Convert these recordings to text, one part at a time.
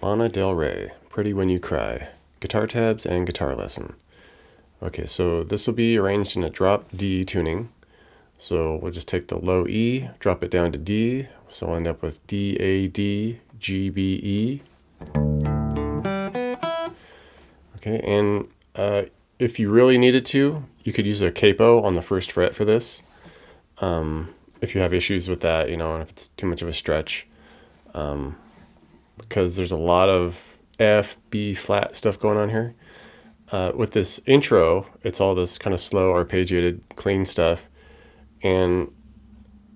Lana Del Rey, Pretty When You Cry, guitar tabs and guitar lesson. Okay, so this will be arranged in a drop D tuning. So we'll just take the low E, drop it down to D, so I'll end up with D, A, D, G, B, E. Okay, and if you really needed to, you could use a capo on the first fret for this. If you have issues with that, and if it's too much of a stretch. Because there's a lot of F, B flat stuff going on here. With this intro, it's all this kind of slow, arpeggiated, clean stuff. And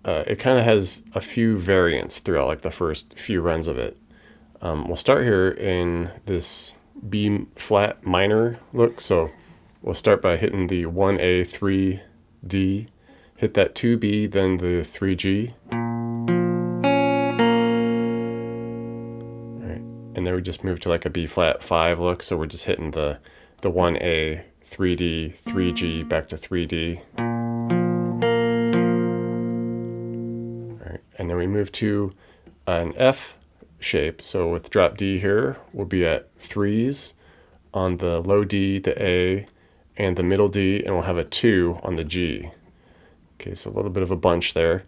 it kind of has a few variants throughout like the first few runs of it. We'll start here in this B flat minor look. So we'll start by hitting the 1A, 3D, hit that 2B, then the 3G. And then we just move to like a B flat 5 look, so we're just hitting the 1A, 3D, 3G, back to 3D. All right, and then we move to an F shape, so with drop D here, we'll be at 3s on the low D, the A, and the middle D, and we'll have a 2 on the G. Okay, so a little bit of a bunch there.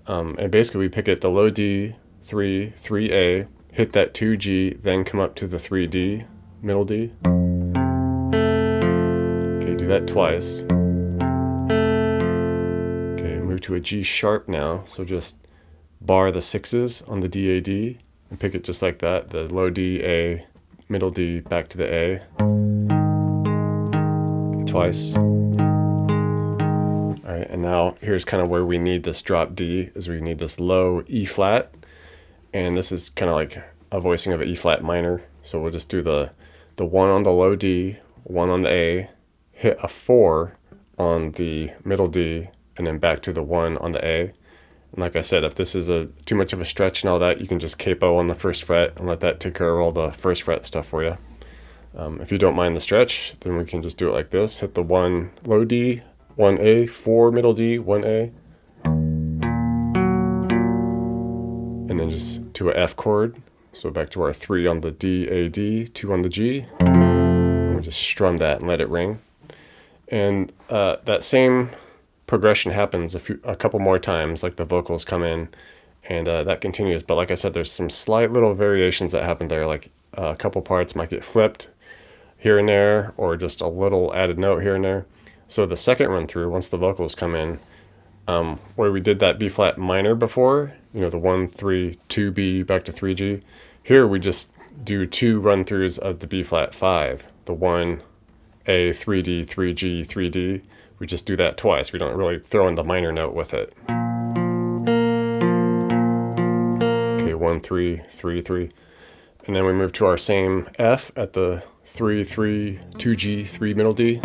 And basically we pick it the low D, 3, 3A, hit that 2G, then come up to the 3D, middle D. Okay, do that twice. Okay, move to a G sharp now, so just bar the 6s on the DAD, and pick it just like that, the low D, A, middle D, back to the A. Twice. Alright, and now here's kind of where we need this drop D, is we need this low E flat. And this is kind of like a voicing of an E flat minor. So we'll just do the 1 on the low D, 1 on the A, hit a 4 on the middle D, and then back to the 1 on the A. And like I said, if this is too much of a stretch and all that, you can just capo on the first fret and let that take care of all the first fret stuff for you. If you don't mind the stretch, then we can just do it like this. Hit the 1 low D, 1A, 4 middle D, 1A. And then just to a F chord, so back to our 3 on the D, A, D, 2 on the G. And we'll just strum that and let it ring. And that same progression happens a couple more times, like the vocals come in, and that continues. But like I said, there's some slight little variations that happen there, like a couple parts might get flipped here and there, or just a little added note here and there. So the second run through, once the vocals come in, where we did that B flat minor before, the 1, 3, 2B, back to 3G. Here we just do 2 run-throughs of the B flat 5, the 1, A, 3D, 3G, 3D. We just do that twice. We don't really throw in the minor note with it. Okay, 1, 3, 3, 3. And then we move to our same F at the 3, 3, 2G, 3 middle D.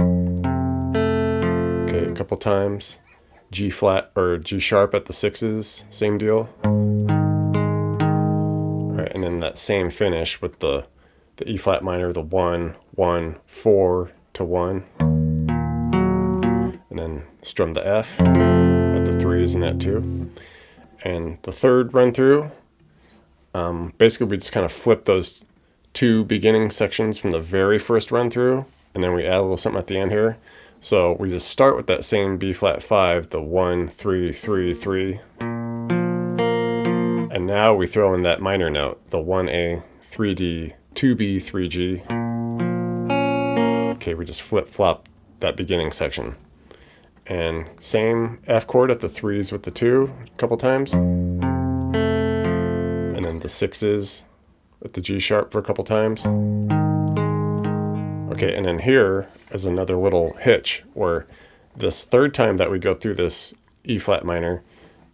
Okay, a couple times. G flat or G sharp at the 6s, same deal. All right, and then that same finish with the E flat minor, the 1, 1, 4 to 1. And then strum the F at the 3s and that 2. And the third run through, basically we just kind of flip those 2 beginning sections from the very first run through, and then we add a little something at the end here. So we just start with that same B flat 5, the 1, 3, 3, 3. And now we throw in that minor note, the 1A, 3D, 2B, 3G. Okay, we just flip flop that beginning section. And same F chord at the 3s with the 2 a couple times. And then the 6s with the G sharp for a couple times. Okay, and then here is another little hitch where this third time that we go through this E flat minor,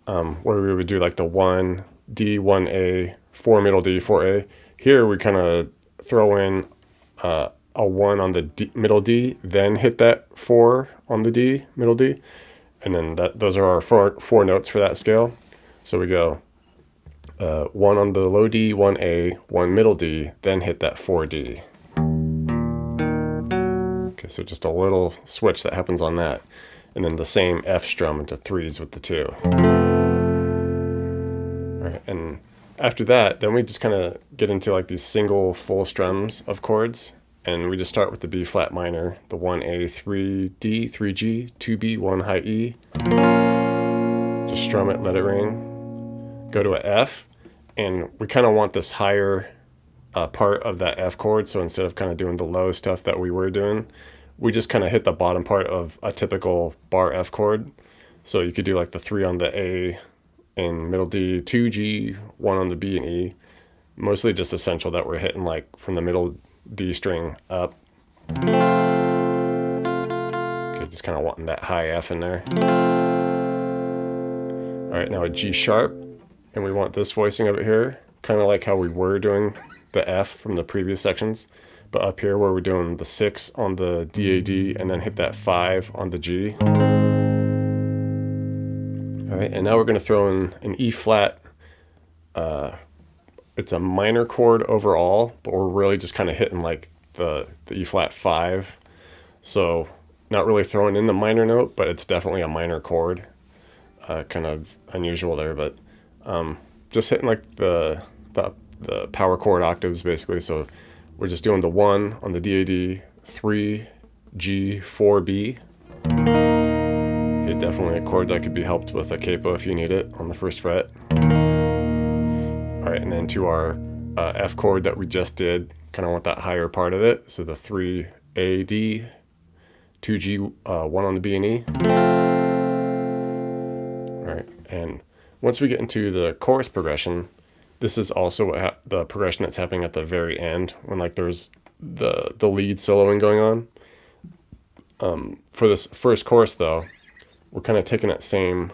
where we would do like the 1, D, 1A, 4 middle D, 4A. Here we kind of throw in a 1 on the D, middle D, then hit that 4 on the D, middle D. And then those are our four notes for that scale. So we go 1 on the low D, 1A, 1 middle D, then hit that 4D. Okay, so just a little switch that happens on that. And then the same F strum into 3s with the 2. All right, and After that, then we just kind of get into like these single full strums of chords, and we just start with the B flat minor, the 1A, 3D, 3G, 2B, 1 high E. Just strum it, let it ring. Go to a F, and we kind of want this higher part of that F chord, so instead of kind of doing the low stuff that we were doing, we just kind of hit the bottom part of a typical bar F chord. So you could do like the 3 on the A and middle D, 2G, 1 on the B and E. Mostly just essential that we're hitting like from the middle D string up. Okay, just kind of wanting that high F in there. All right, now a G sharp, and we want this voicing of it here, kind of like how we were doing the F from the previous sections, but up here where we're doing the 6 on the DAD and then hit that 5 on the G. All right, and now we're going to throw in an E flat. It's a minor chord overall, but we're really just kind of hitting like the E flat 5. So not really throwing in the minor note, but it's definitely a minor chord. Kind of unusual there, but just hitting like the power chord octaves basically. So we're just doing the 1 on the DAD, 3, G, 4, B. Okay, definitely a chord that could be helped with a capo if you need it on the 1st fret. All right, and then to our F chord that we just did, kind of want that higher part of it. So the 3 A, D, 2 G, 1 on the B and E. All right, and once we get into the chorus progression, this is also what the progression that's happening at the very end when like there's the lead soloing going on. For this first chorus though, we're kind of taking that same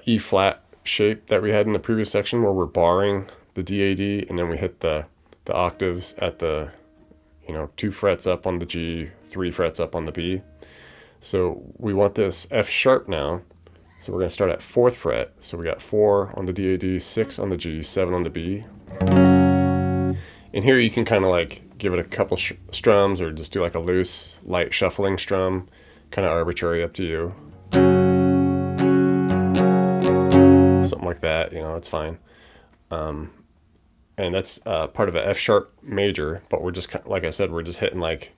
E flat shape that we had in the previous section where we're barring the DAD and then we hit the octaves at the 2 frets up on the G, 3 frets up on the B. So we want this F sharp now. So we're going to start at 4th fret. So we got 4 on the DAD, 6 on the G, 7 on the B. And here you can kind of like give it a couple strums or just do like a loose, light shuffling strum, kind of arbitrary, up to you. Something like that, it's fine. And that's part of an F sharp major, but we're just, like I said, we're just hitting like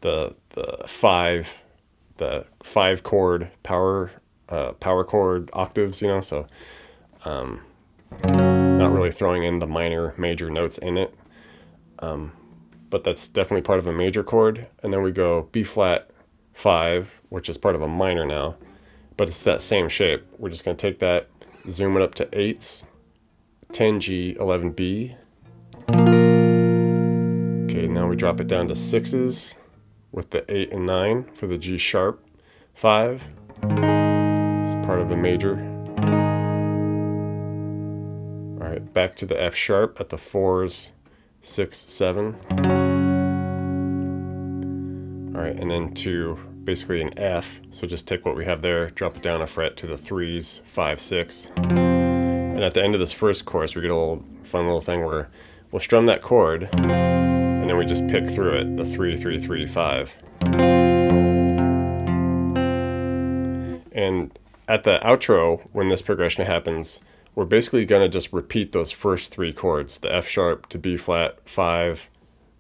the 5 chord power chord octaves, so not really throwing in the minor major notes in it, but that's definitely part of a major chord. And then we go B flat 5, which is part of a minor now, but it's that same shape. We're just going to take that, zoom it up to 8s, 10G, 11B. Okay, now we drop it down to 6s with the 8 and 9 for the G sharp 5. It's part of a major. All right, back to the F sharp at the 4s, 6, 7. All right, and then to basically an F. So just take what we have there, drop it down a fret to the 3s, 5, 6. And at the end of this first chorus, we get a little fun little thing where we'll strum that chord, and then we just pick through it, the 3, 3, 3, 5. And at the outro, when this progression happens, we're basically going to just repeat those first 3 chords, the F sharp to B flat, 5,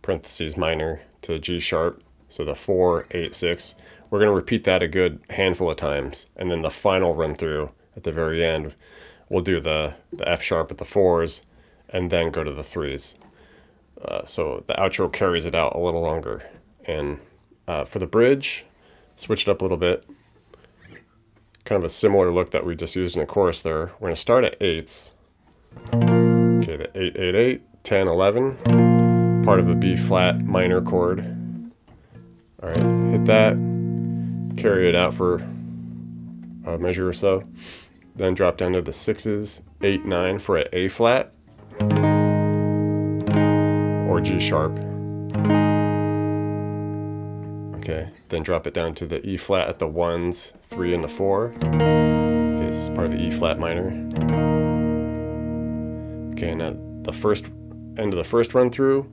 parentheses minor, to G sharp, so the 4, 8, 6. We're going to repeat that a good handful of times, and then the final run through at the very end, we'll do the F sharp at the 4s, and then go to the 3s. So the outro carries it out a little longer. And for the bridge, switch it up a little bit. Kind of a similar look that we just used in the chorus there. We're going to start at 8s. Okay, the 8, 8, 8, 10, 11, part of a B flat minor chord. All right, hit that, carry it out for a measure or so. Then drop down to the 6s, 8, 9 for an A flat or G sharp. Okay, then drop it down to the E flat at the 1s, 3 and the 4. Okay, this is part of the E flat minor. Okay, now the first end of the first run through,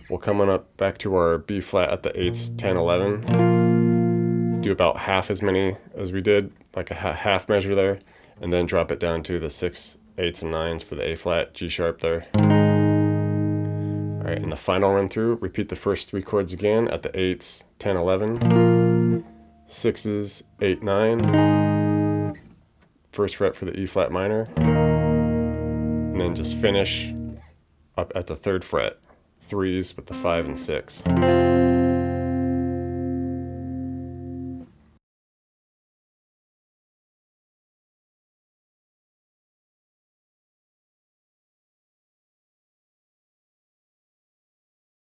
we'll come on up back to our B flat at the 8s, 10, 11. Do about half as many as we did, like a half measure there, and then drop it down to the 6 8s and 9s for the A flat, G sharp there. All right, in the final run through, repeat the first 3 chords again at the 8s, 10, 11, 6s, 8, 9, first fret for the E flat minor, and then just finish up at the 3rd fret, 3s with the 5 and 6.